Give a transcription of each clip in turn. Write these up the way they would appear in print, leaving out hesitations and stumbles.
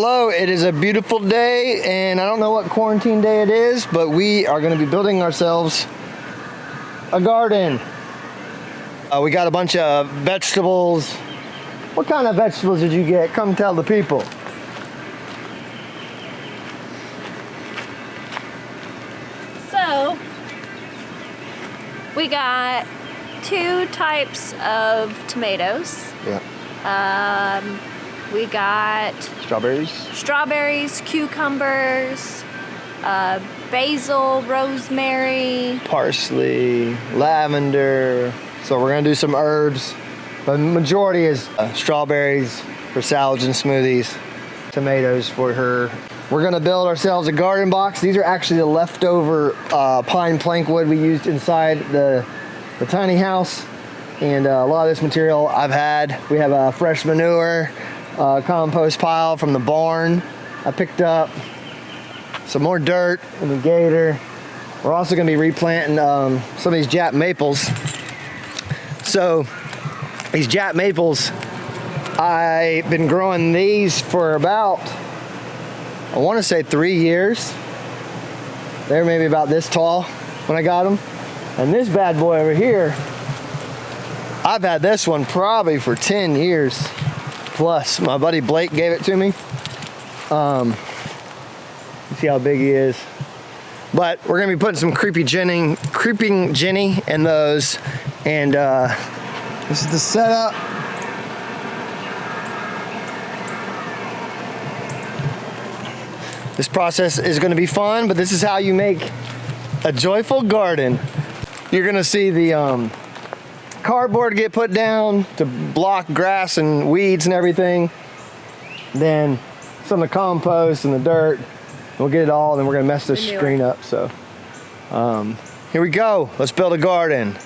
Hello, it is a beautiful day, and I don't know what quarantine day it is, but we are going to be building ourselves a garden. We got a bunch of vegetables. What kind of vegetables did you get? Come tell the people. So, we got 2 types of tomatoes. Yeah. We got Strawberries, cucumbers, basil, rosemary, parsley, lavender. So we're gonna do some herbs, but the majority is strawberries for salads and smoothies, tomatoes for her. We're gonna build ourselves a garden box. These are actually the leftover pine plank wood we used inside the tiny house. And a lot of this material I've had. We have a fresh manure, compost pile from the barn. I picked up some more dirt in the gator. We're also gonna be replanting some of these Jap maples. So these Jap maples, I've been growing these for about, I wanna say 3 years. They're maybe about this tall when I got them. And this bad boy over here, I've had this one probably for 10 years plus. My buddy Blake gave it to me. You see how big he is. But we're gonna be putting some creeping Ginny in those. And this is the setup. This process is gonna be fun, but this is how you make a joyful garden. You're gonna see the cardboard get put down to block grass and weeds and everything. Then some of the compost and the dirt. We'll get it all, and then we're gonna mess this screen up. So here we go. Let's build a garden.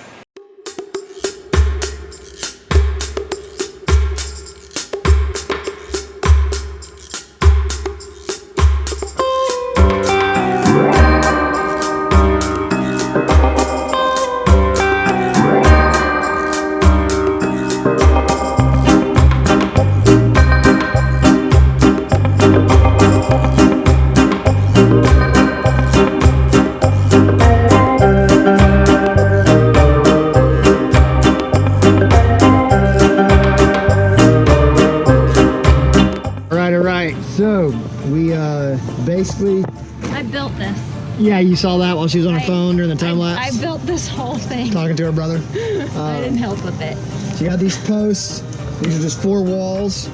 So we basically... I built this. Yeah, you saw that while she was on her phone during the time lapse? I built this whole thing. Talking to her brother. I didn't help with it. So you got these posts. These are just 4 walls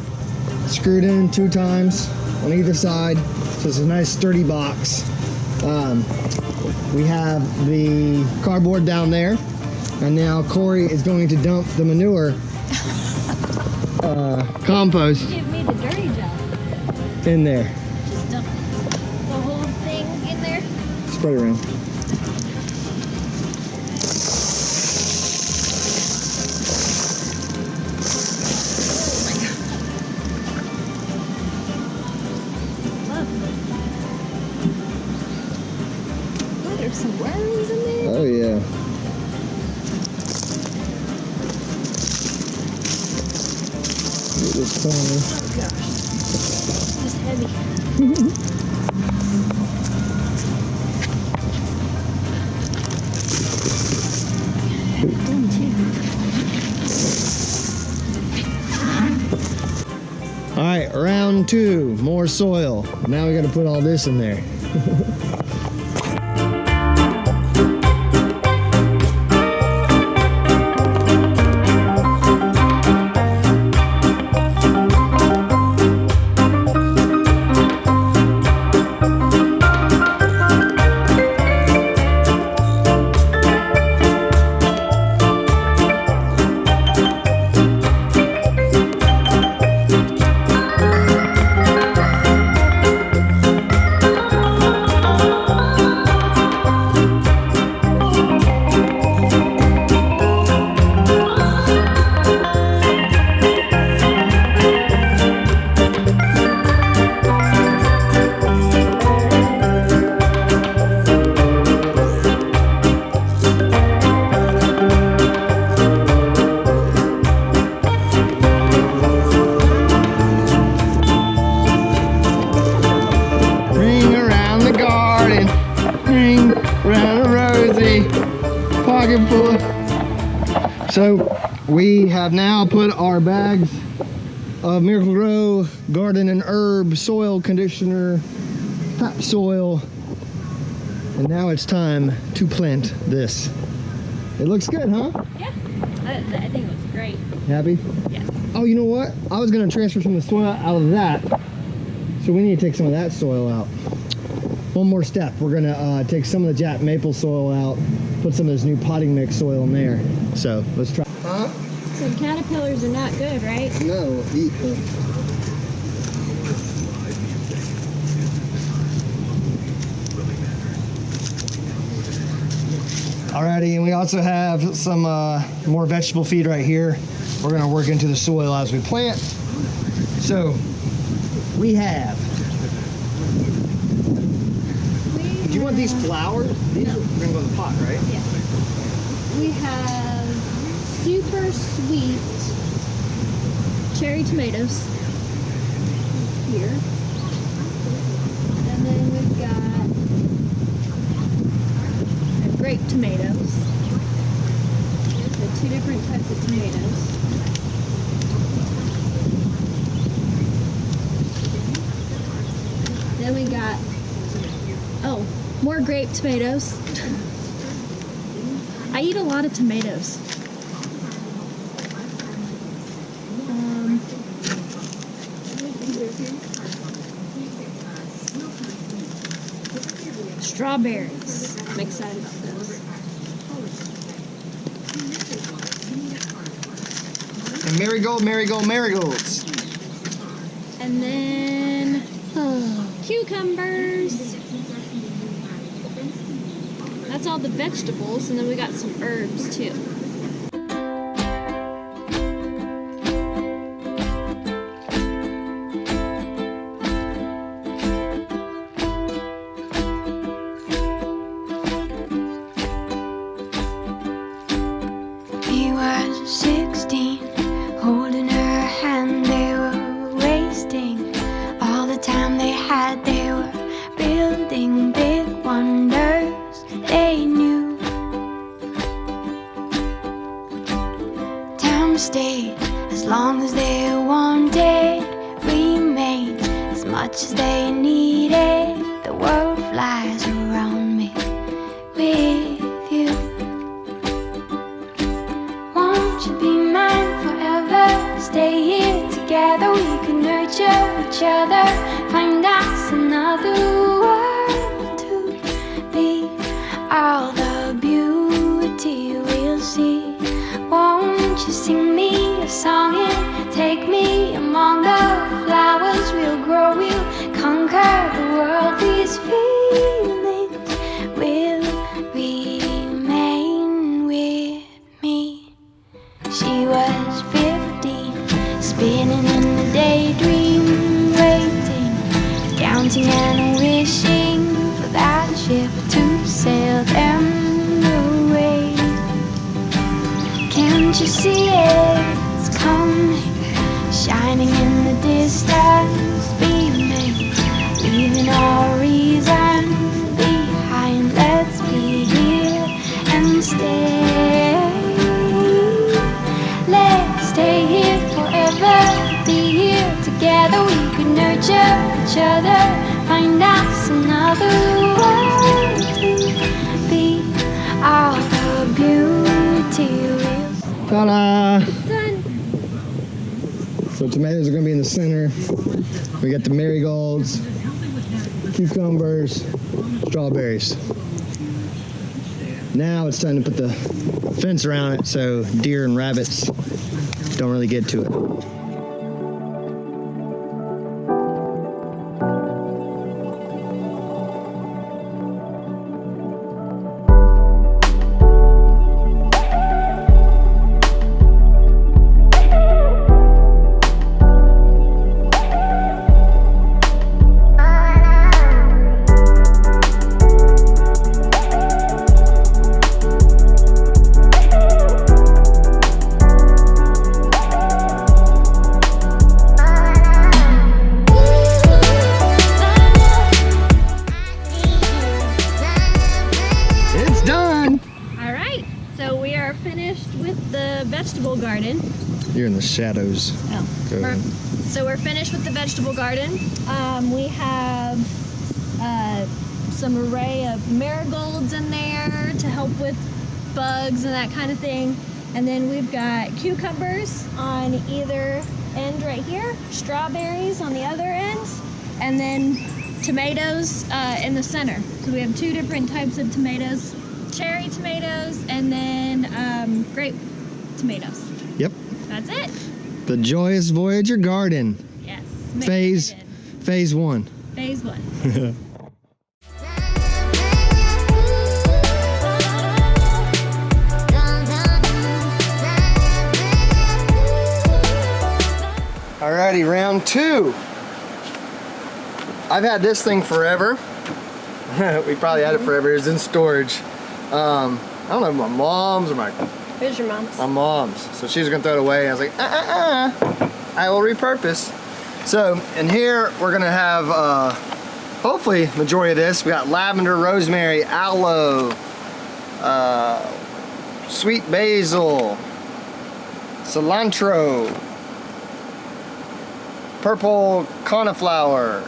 screwed in 2 times on either side. So it's a nice sturdy box. We have the cardboard down there. And now Corey is going to dump the manure compost Give me the dirty job. in there. Just dump the whole thing in there. Spread it around. Oh, there's some worms in there. Oh yeah. Get this corner. Oh gosh. It's heavy. All right, round 2, more soil. Now we got to put all this in there. pocket full. So we have now put our bags of Miracle Grow garden and herb soil conditioner, topsoil, and now it's time to plant this. It looks good, huh? Yeah, I think it looks great. Happy? Yeah. Oh, you know what? I was gonna transfer some of the soil out of that. So we need to take some of that soil out. One more step. We're gonna take some of the Jack maple soil out, put some of this new potting mix soil in there. So let's try. Huh? So caterpillars are not good, right? No, eat them. Alrighty, and we also have some more vegetable feed right here. We're gonna work into the soil as we plant. So we have. Do you want these flowers? These are gonna go in the pot, right? Yeah. We have super sweet cherry tomatoes here. And then we've got grape tomatoes. So 2 different types of tomatoes. Then we got, oh, more grape tomatoes. I eat a lot of tomatoes. Strawberries. I'm excited about those. And marigolds. And then cucumbers. That's all the vegetables, and then we got some herbs too. He was 16, holding her hand. They were wasting all the time they had. They were building big wonders they knew. Time stayed as long as they wanted, remained as much as they needed. The world flies around me with you. Won't you be mine forever? Stay here together, we can nurture each other. Find us another world to be. All the beauty we'll see. Won't you sing me a song and take me among the flowers? We'll grow, we'll conquer the world. These feelings will remain with me. She was 15, spinning in a daydream, waiting, counting and wishing for that ship to sail them away. Can't you see it's coming, shining in the distance, beaming, leaving all reason behind. Let's be here and stay. Let's stay here forever, be here together. We could nurture each other, find us another world to be. All the beauty we'll see. Ta-da! Done. So tomatoes are gonna be in the center. We got the marigolds, cucumbers, strawberries. Now it's time to put the fence around it so deer and rabbits don't really get to it. So we are finished with the vegetable garden. You're in the shadows. Oh. Go ahead. So we're finished with the vegetable garden. We have some array of marigolds in there to help with bugs and that kind of thing. And then we've got cucumbers on either end right here, strawberries on the other ends, and then tomatoes in the center. So we have two different types of tomatoes, cherry tomatoes and then grape tomatoes. Yep. That's it. The Joyous Voyager garden. Yes. Phase 1. Phase 1. Alrighty, round 2. I've had this thing forever. We probably had it forever. It was in storage. I don't know if my mom's or Where's your mom's? my mom's. So she was gonna throw it away. I was like, I will repurpose. So in here we're gonna have hopefully majority of this. We got lavender, rosemary, aloe, sweet basil, cilantro, purple cauliflower.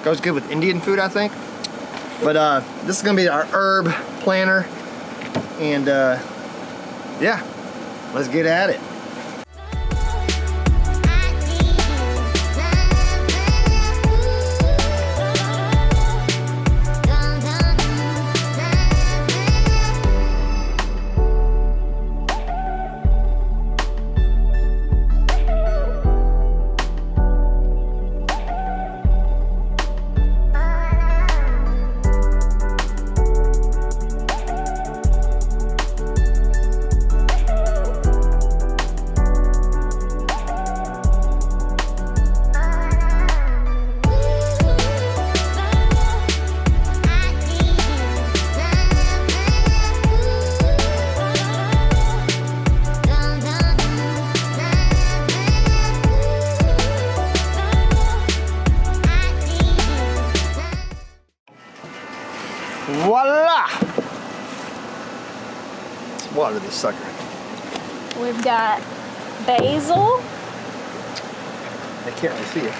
Goes good with Indian food, I think. But this is gonna be our herb planter. And yeah, let's get at it. Voila! Let's water this sucker. We've got basil. I can't really see it.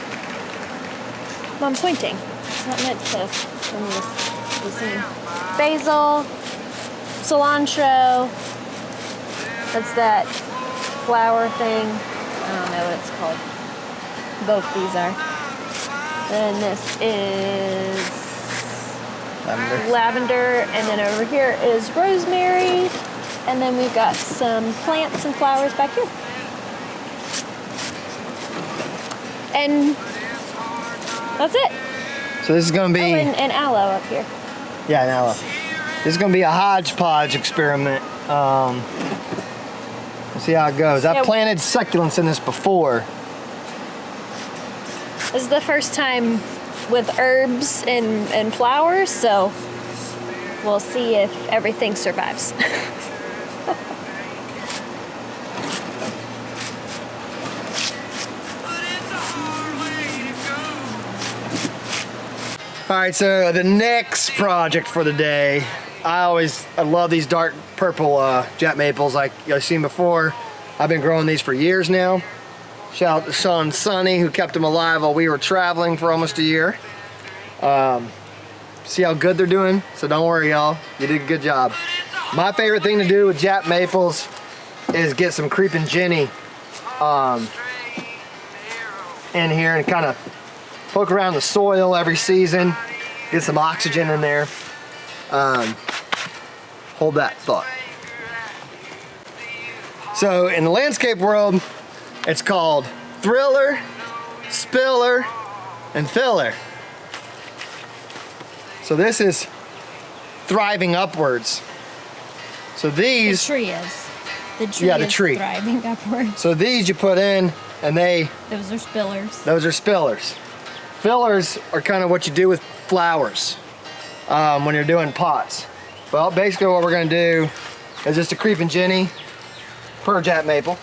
Well, I'm pointing. It's not meant to be seen. Basil, cilantro. That's that flower thing. I don't know what it's called. Both these are. And this is lavender, and then over here is rosemary, and then we've got some plants and flowers back here. And that's it. So this is gonna be and aloe up here. yeah, an aloe. This is gonna be a hodgepodge experiment. We'll see how it goes. I've planted succulents in this before. This is the first time with herbs and flowers, so we'll see if everything survives. All right, so the next project for the day, I love these dark purple jet maples like you've seen before. I've been growing these for years now. Shout out to Sean Sonny, who kept them alive while we were traveling for almost a year. See how good they're doing? So don't worry, y'all. You did a good job. My favorite thing to do with jet maples is get some creeping Ginny in here and kind of poke around the soil every season. Get some oxygen in there. Hold that thought. So in the landscape world, it's called thriller, spiller, and filler. So this is thriving upwards. So these... The tree is. The tree yeah, the is tree. thriving upwards. So these you put in and Those are spillers. those are spillers. Fillers are kind of what you do with flowers when you're doing pots. Well, basically what we're gonna do is just a creeping Ginny per jet maple.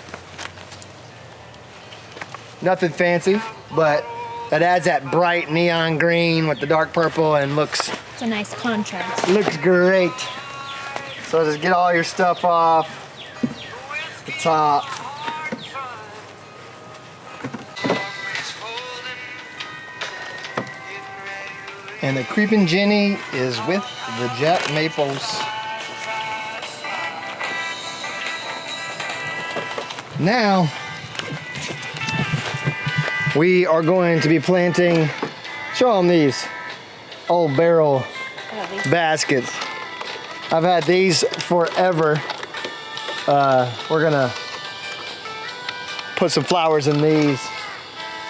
Nothing fancy, but that adds that bright neon green with the dark purple and looks It's a nice contrast. great. So just get all your stuff off the top. And the Creepin' Ginny is with the Jet Maples. Now, we are going to be planting, show them these old barrel baskets. I've had these forever. We're gonna put some flowers in these.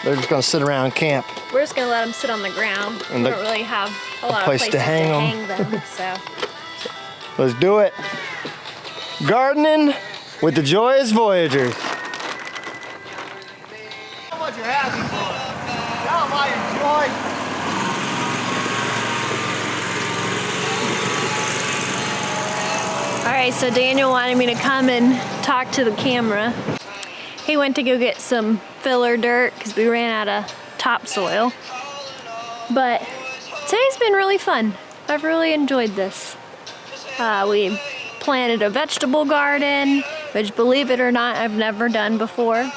They're just gonna sit around camp. We're just gonna let them sit on the ground. And we don't really have a lot of place places to hang them. So Let's do it. Gardening with the Joyous Voyagers. How much you're happy for? Tell them why you're joy. all right, so Daniel wanted me to come and talk to the camera. He went to go get some filler dirt because we ran out of topsoil. But today's been really fun. I've really enjoyed this. We planted a vegetable garden, which, believe it or not, I've never done before.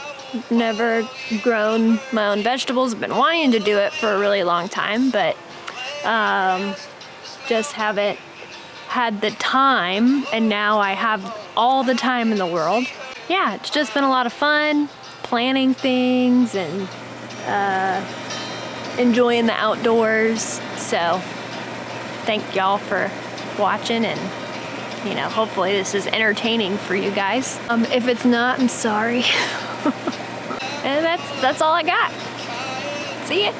Never grown my own vegetables. I've been wanting to do it for a really long time, but just haven't had the time, and now I have all the time in the world. Yeah, it's just been a lot of fun planning things and enjoying the outdoors. So thank y'all for watching, and you know, hopefully this is entertaining for you guys. If it's not, I'm sorry. And that's all I got. See ya.